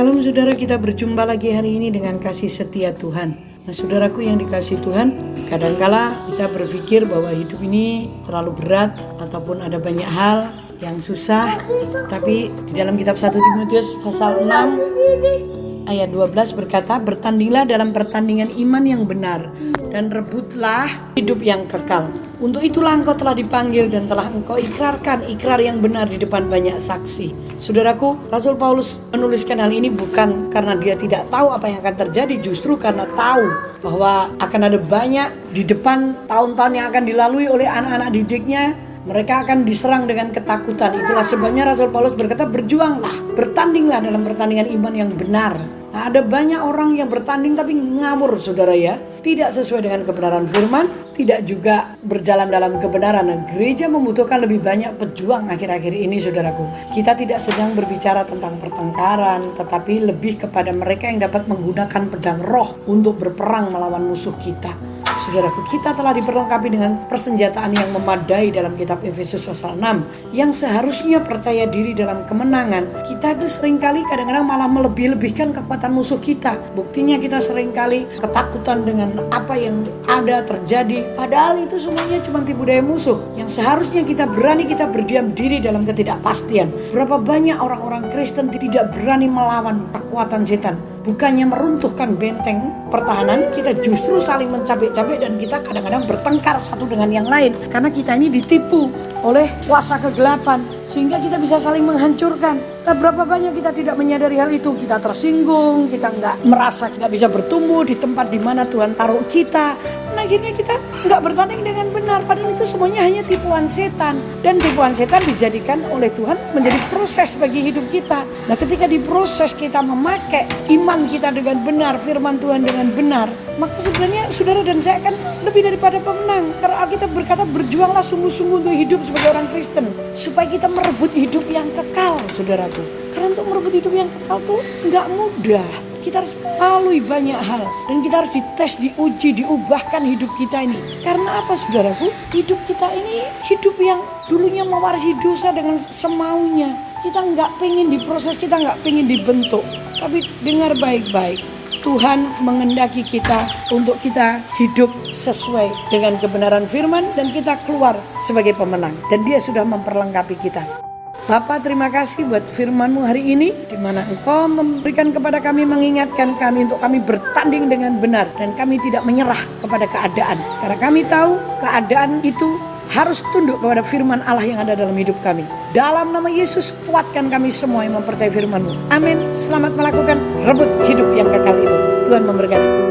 Shalom saudara, kita berjumpa lagi hari ini dengan kasih setia Tuhan. Nah saudaraku yang dikasihi Tuhan, kadangkala kita berpikir bahwa hidup ini terlalu berat ataupun ada banyak hal yang susah. Tapi di dalam kitab 1 Timotius pasal 6 ayat 12 berkata, bertandinglah dalam pertandingan iman yang benar dan rebutlah hidup yang kekal. Untuk itulah engkau telah dipanggil dan telah engkau ikrarkan ikrar yang benar di depan banyak saksi. Saudaraku, Rasul Paulus menuliskan hal ini bukan karena dia tidak tahu apa yang akan terjadi, justru karena tahu bahwa akan ada banyak di depan tahun-tahun yang akan dilalui oleh anak-anak didiknya. Mereka akan diserang dengan ketakutan. Itulah sebabnya Rasul Paulus berkata, berjuanglah, bertandinglah dalam pertandingan iman yang benar. Nah, ada banyak orang yang bertanding tapi ngawur saudara ya. Tidak sesuai dengan kebenaran firman, tidak juga berjalan dalam kebenaran. Nah, gereja membutuhkan lebih banyak pejuang akhir-akhir ini saudaraku. Kita tidak sedang berbicara tentang pertengkaran, tetapi lebih kepada mereka yang dapat menggunakan pedang roh untuk berperang melawan musuh kita. Saudaraku, kita telah diperlengkapi dengan persenjataan yang memadai dalam kitab Efesus pasal 6 yang seharusnya percaya diri dalam kemenangan. Kita itu seringkali kadang-kadang malah melebih-lebihkan kekuatan musuh kita. Buktinya kita seringkali ketakutan dengan apa yang ada terjadi, padahal itu semuanya cuma tipu daya musuh. Yang seharusnya kita berani, kita berdiam diri dalam ketidakpastian. Berapa banyak orang-orang Kristen tidak berani melawan kekuatan setan. Bukannya meruntuhkan benteng pertahanan, kita justru saling mencabik-cabik dan kita kadang-kadang bertengkar satu dengan yang lain. Karena kita ini ditipu oleh kuasa kegelapan sehingga kita bisa saling menghancurkan. Nah, berapa banyak kita tidak menyadari hal itu. Kita tersinggung, kita nggak merasa kita bisa bertumbuh di tempat di mana Tuhan taruh kita. Nah, akhirnya kita nggak bertanding dengan benar. Padahal itu semuanya hanya tipuan setan. Dan tipuan setan dijadikan oleh Tuhan menjadi proses bagi hidup kita. Nah, ketika diproses kita memakai iman kita dengan benar, firman Tuhan dengan benar, maka sebenarnya saudara dan saya akan lebih daripada pemenang. Karena Alkitab berkata, berjuanglah sungguh-sungguh untuk hidup sebagai orang Kristen, supaya kita merebut hidup yang kekal, saudaraku. Karena untuk merebut hidup yang kekal tuh nggak mudah. Kita harus melalui banyak hal dan kita harus dites, diuji, diubahkan hidup kita ini. Karena apa saudaraku? Hidup kita ini hidup yang dulunya mewarisi dosa dengan semaunya. Kita nggak pengen diproses, kita nggak pengen dibentuk. Tapi dengar baik-baik, Tuhan mengendaki kita untuk kita hidup sesuai dengan kebenaran firman dan kita keluar sebagai pemenang. Dan Dia sudah memperlengkapi kita. Bapa, terima kasih buat firman-Mu hari ini, di mana Engkau memberikan kepada kami, mengingatkan kami untuk kami bertanding dengan benar dan kami tidak menyerah kepada keadaan. Karena kami tahu keadaan itu harus tunduk kepada firman Allah yang ada dalam hidup kami. Dalam nama Yesus, kuatkan kami semua yang mempercayai firman-Mu. Amin. Selamat melakukan rebut hidup yang kekal itu. Tuhan memberkati.